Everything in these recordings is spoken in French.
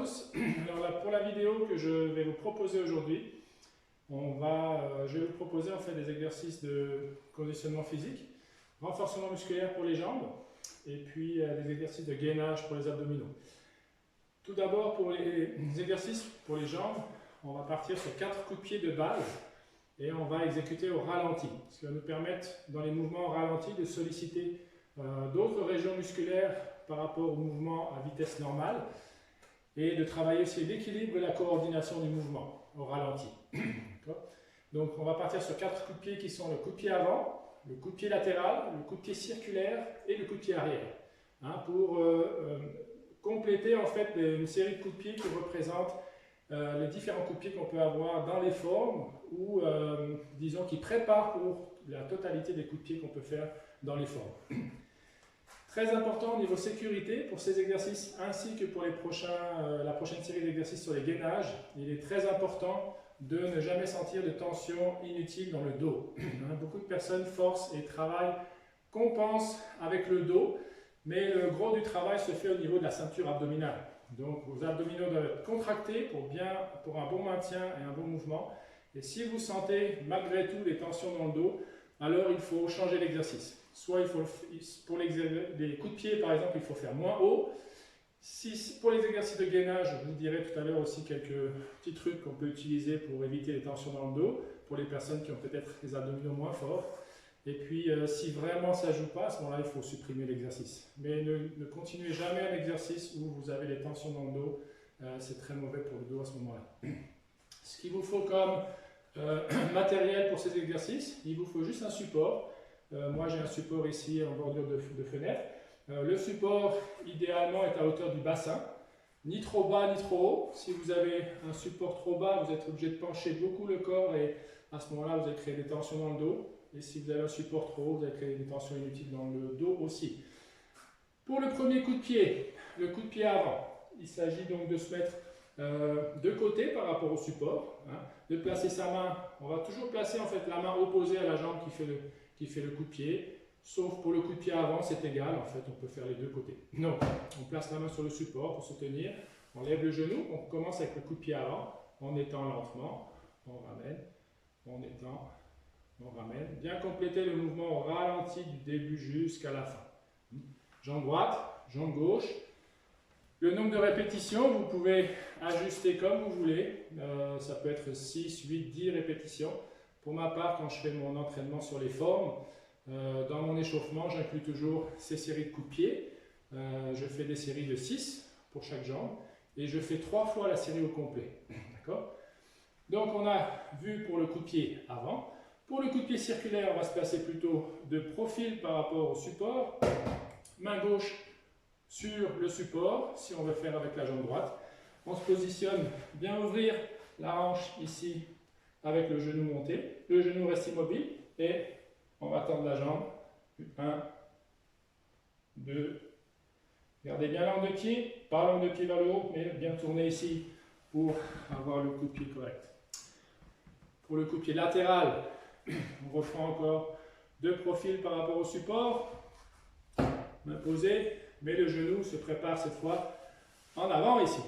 tous. Alors là, pour la vidéo que je vais vous proposer aujourd'hui, je vais vous proposer en fait des exercices de conditionnement physique, renforcement musculaire pour les jambes et puis des exercices de gainage pour les abdominaux. Tout d'abord, pour les exercices pour les jambes, on va partir sur 4 coups de pied de base et on va exécuter au ralenti, ce qui va nous permettre dans les mouvements au ralenti de solliciter d'autres régions musculaires par rapport au mouvement à vitesse normale et de travailler aussi l'équilibre et la coordination du mouvement au ralenti. Donc on va partir sur 4 coups de pied qui sont le coup de pied avant, le coup de pied latéral, le coup de pied circulaire et le coup de pied arrière, pour compléter en fait une série de coups de pied qui représentent les différents coups de pied qu'on peut avoir dans les formes ou disons qui préparent pour la totalité des coups de pied qu'on peut faire dans les formes. Très important au niveau sécurité pour ces exercices ainsi que pour la prochaine série d'exercices sur les gainages, il est très important de ne jamais sentir de tension inutile dans le dos. Beaucoup de personnes forcent et travaillent, compensent avec le dos, mais le gros du travail se fait au niveau de la ceinture abdominale. Donc vos abdominaux doivent être contractés pour un bon maintien et un bon mouvement. Et si vous sentez malgré tout des tensions dans le dos, alors il faut changer l'exercice. Soit pour les coups de pied par exemple, il faut faire moins haut. Pour les exercices de gainage, je vous dirai tout à l'heure aussi quelques petits trucs qu'on peut utiliser pour éviter les tensions dans le dos, pour les personnes qui ont peut-être les abdominaux moins forts. Et puis, si vraiment ça ne joue pas, à ce moment-là, il faut supprimer l'exercice. Mais ne continuez jamais un exercice où vous avez des tensions dans le dos, c'est très mauvais pour le dos à ce moment-là. Ce qu'il vous faut comme matériel pour ces exercices, il vous faut juste un support. Moi, j'ai un support ici en bordure de fenêtre. Le support, idéalement, est à hauteur du bassin, ni trop bas ni trop haut. Si vous avez un support trop bas, vous êtes obligé de pencher beaucoup le corps et à ce moment-là, vous allez créer des tensions dans le dos. Et si vous avez un support trop haut, vous allez créer des tensions inutiles dans le dos aussi. Pour le premier coup de pied, le coup de pied avant, il s'agit donc de se mettre de côté par rapport au support, de placer sa main. On va toujours placer en fait la main opposée à la jambe qui fait le coup de pied. Sauf pour le coup de pied avant, c'est égal, en fait, on peut faire les deux côtés. Donc, on place la main sur le support pour se tenir, on lève le genou, on commence avec le coup de pied avant, on étend lentement, on ramène, on étend, on ramène. Bien compléter le mouvement au ralenti du début jusqu'à la fin. Jambe droite, jambe gauche. Le nombre de répétitions, vous pouvez ajuster comme vous voulez. Ça peut être 6, 8, 10 répétitions. Pour ma part, quand je fais mon entraînement sur les formes, dans mon échauffement, j'inclus toujours ces séries de coups de pied. Je fais des séries de 6 pour chaque jambe et je fais 3 fois la série au complet. D'accord ? Donc on a vu pour le coup de pied avant. Pour le coup de pied circulaire, on va se placer plutôt de profil par rapport au support. Main gauche sur le support, si on veut faire avec la jambe droite. On se positionne, bien ouvrir la hanche ici avec le genou monté. Le genou reste immobile et on va tendre la jambe. 1, 2. Gardez bien l'angle de pied, pas l'angle de pied vers le haut, mais bien tourner ici pour avoir le coup de pied correct. Pour le coup de pied latéral, on reprend encore de profil par rapport au support. Main posée, mais le genou se prépare cette fois en avant ici.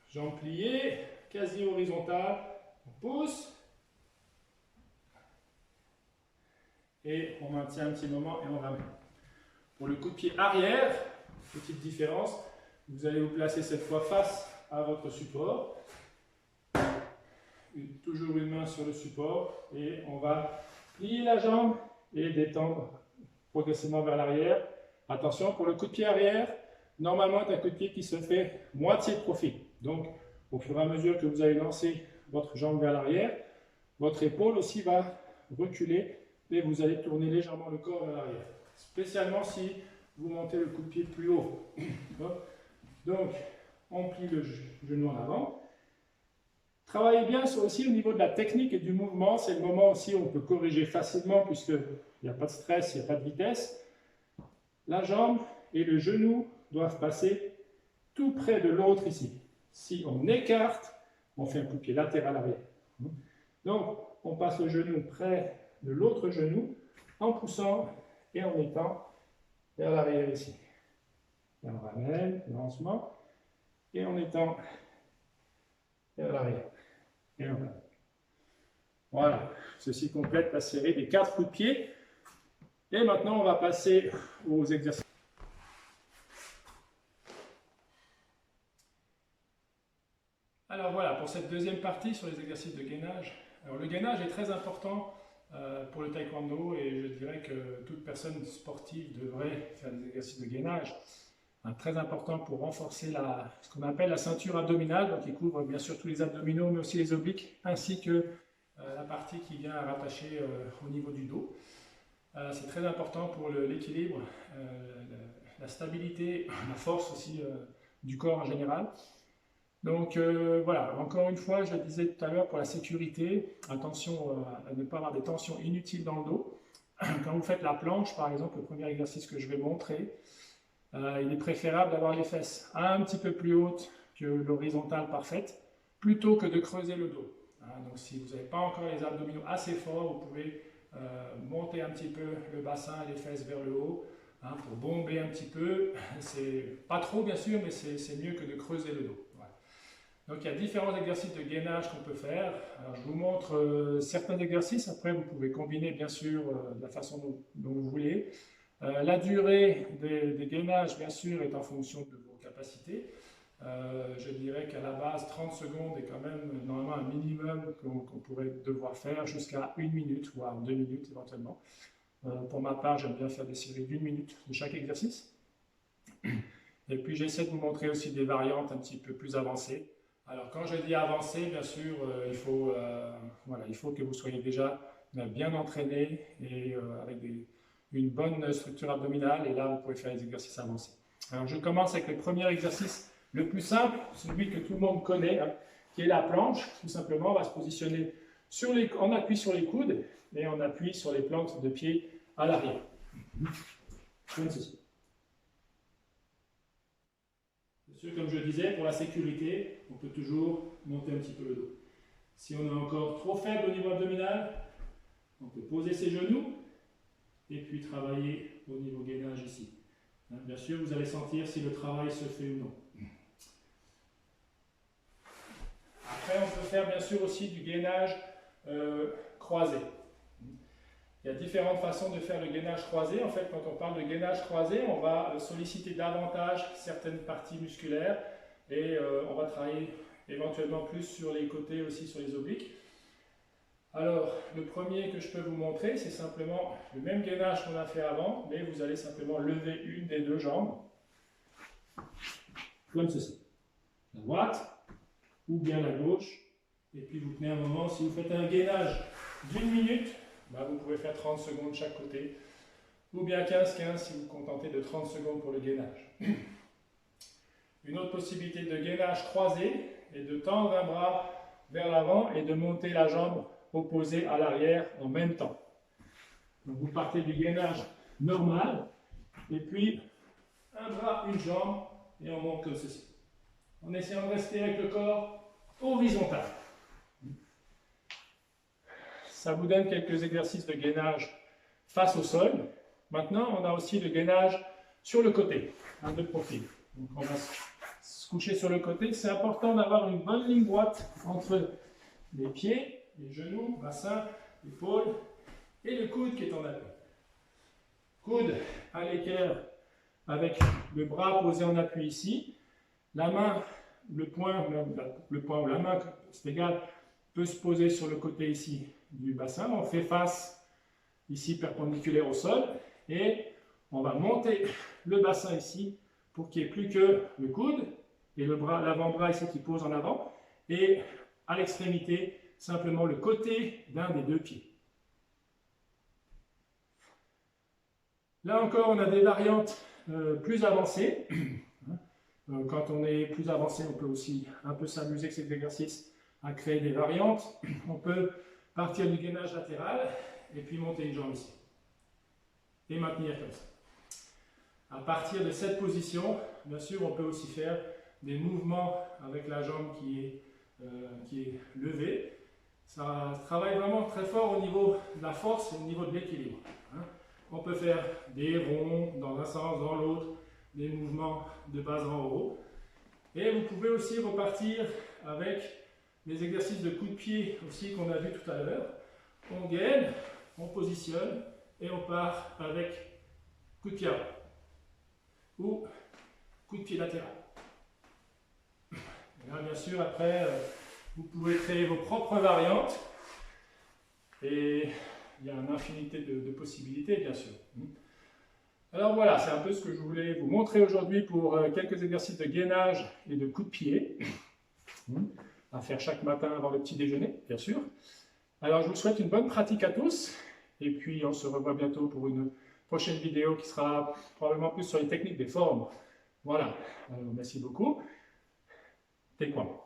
Jambes pliées, quasi horizontale, on pousse. Et on maintient un petit moment et on ramène. Pour le coup de pied arrière, petite différence, vous allez vous placer cette fois face à votre support. Toujours une main sur le support et on va plier la jambe et détendre progressivement vers l'arrière. Attention, pour le coup de pied arrière, normalement c'est un coup de pied qui se fait moitié de profil. Donc, au fur et à mesure que vous allez lancer votre jambe vers l'arrière, votre épaule aussi va reculer et vous allez tourner légèrement le corps vers l'arrière. Spécialement si vous montez le coup de pied plus haut. Donc, on plie le genou en avant. Travaillez bien aussi au niveau de la technique et du mouvement. C'est le moment aussi où on peut corriger facilement puisqu'il n'y a pas de stress, il n'y a pas de vitesse. La jambe et le genou doivent passer tout près de l'autre ici. Si on écarte, on fait un coup de pied latéral arrière. Donc, on passe le genou près de l'autre genou en poussant et en étant vers l'arrière ici. Et on ramène, lancement. et en étant vers l'arrière. Et en avant. Voilà, ceci complète la série des 4 coups de pied. Et maintenant, on va passer aux exercices. Alors voilà, pour cette deuxième partie sur les exercices de gainage. Alors le gainage est très important pour le taekwondo et je dirais que toute personne sportive devrait faire des exercices de gainage. Très important pour renforcer ce qu'on appelle la ceinture abdominale, donc qui couvre bien sûr tous les abdominaux mais aussi les obliques, ainsi que la partie qui vient rattacher au niveau du dos. C'est très important pour l'équilibre, la stabilité, la force aussi du corps en général. Donc voilà, encore une fois, je le disais tout à l'heure, pour la sécurité, attention à ne pas avoir des tensions inutiles dans le dos. Quand vous faites la planche, par exemple, le premier exercice que je vais montrer, il est préférable d'avoir les fesses un petit peu plus hautes que l'horizontale parfaite, plutôt que de creuser le dos. Donc si vous n'avez pas encore les abdominaux assez forts, vous pouvez monter un petit peu le bassin et les fesses vers le haut, pour bomber un petit peu. C'est pas trop bien sûr, mais c'est mieux que de creuser le dos. Voilà. Donc il y a différents exercices de gainage qu'on peut faire. Alors, je vous montre certains exercices, après vous pouvez combiner bien sûr de la façon dont vous voulez. La durée des gainages, bien sûr, est en fonction de vos capacités. Je dirais qu'à la base, 30 secondes est quand même normalement un minimum qu'on pourrait devoir faire jusqu'à 1 minute, voire 2 minutes éventuellement. Pour ma part, j'aime bien faire des séries d'1 minute de chaque exercice. Et puis j'essaie de vous montrer aussi des variantes un petit peu plus avancées. Alors quand je dis avancées, bien sûr, il faut que vous soyez déjà bien entraîné et avec une bonne structure abdominale, et là vous pouvez faire les exercices avancés. Alors je commence avec le premier exercice, le plus simple, celui que tout le monde connaît, qui est la planche. Tout simplement, on va se positionner en appui sur les coudes et on appuie sur les plantes de pied à l'arrière. Comme ceci. Bien sûr, comme je le disais, pour la sécurité, on peut toujours monter un petit peu le dos. Si on est encore trop faible au niveau abdominal, on peut poser ses genoux et puis travailler au niveau gainage ici. Bien sûr, vous allez sentir si le travail se fait ou non. Après, on peut faire bien sûr aussi du gainage croisé. Il y a différentes façons de faire le gainage croisé. En fait, quand on parle de gainage croisé, on va solliciter davantage certaines parties musculaires et on va travailler éventuellement plus sur les côtés, aussi sur les obliques. Alors, le premier que je peux vous montrer, c'est simplement le même gainage qu'on a fait avant, mais vous allez simplement lever une des deux jambes, comme ceci. La droite, ou bien la gauche, et puis vous tenez un moment. Si vous faites un gainage d'1 minute, vous pouvez faire 30 secondes chaque côté, ou bien 15-15 si vous vous contentez de 30 secondes pour le gainage. Une autre possibilité de gainage croisé est de tendre un bras vers l'avant et de monter la jambe opposée à l'arrière en même temps. Donc vous partez du gainage normal, et puis un bras, une jambe, et on monte comme ceci. En essayant de rester avec le corps horizontal. Ça vous donne quelques exercices de gainage face au sol. Maintenant, on a aussi le gainage sur le côté, de profil. Donc on va se coucher sur le côté. C'est important d'avoir une bonne ligne droite entre les pieds, les genoux, bassin, épaules et le coude qui est en appui. Coude à l'équerre avec le bras posé en appui ici. La main, le poing ou la main, c'est égal, peut se poser sur le côté ici du bassin. On fait face ici perpendiculaire au sol et on va monter le bassin ici pour qu'il n'y ait plus que le coude et l'avant-bras ici qui pose en avant et à l'extrémité simplement le côté d'un des deux pieds. Là encore, on a des variantes plus avancées. Quand on est plus avancé, on peut aussi un peu s'amuser avec cet exercice à créer des variantes. On peut partir du gainage latéral et puis monter une jambe ici. Et maintenir comme ça. À partir de cette position, bien sûr, on peut aussi faire des mouvements avec la jambe qui est levée. Ça travaille vraiment très fort au niveau de la force et au niveau de l'équilibre. On peut faire des ronds dans un sens, dans l'autre, des mouvements de bas en haut. Et vous pouvez aussi repartir avec les exercices de coups de pied aussi qu'on a vu tout à l'heure. On gaine, on positionne et on part avec coup de pied avant ou coup de pied latéral. Et là, bien sûr, après, vous pouvez créer vos propres variantes et il y a une infinité de possibilités, bien sûr. Alors voilà, c'est un peu ce que je voulais vous montrer aujourd'hui pour quelques exercices de gainage et de coups de pied à faire chaque matin avant le petit déjeuner, bien sûr. Alors je vous souhaite une bonne pratique à tous et puis on se revoit bientôt pour une prochaine vidéo qui sera probablement plus sur les techniques des formes. Voilà, alors, merci beaucoup. T'es quoi?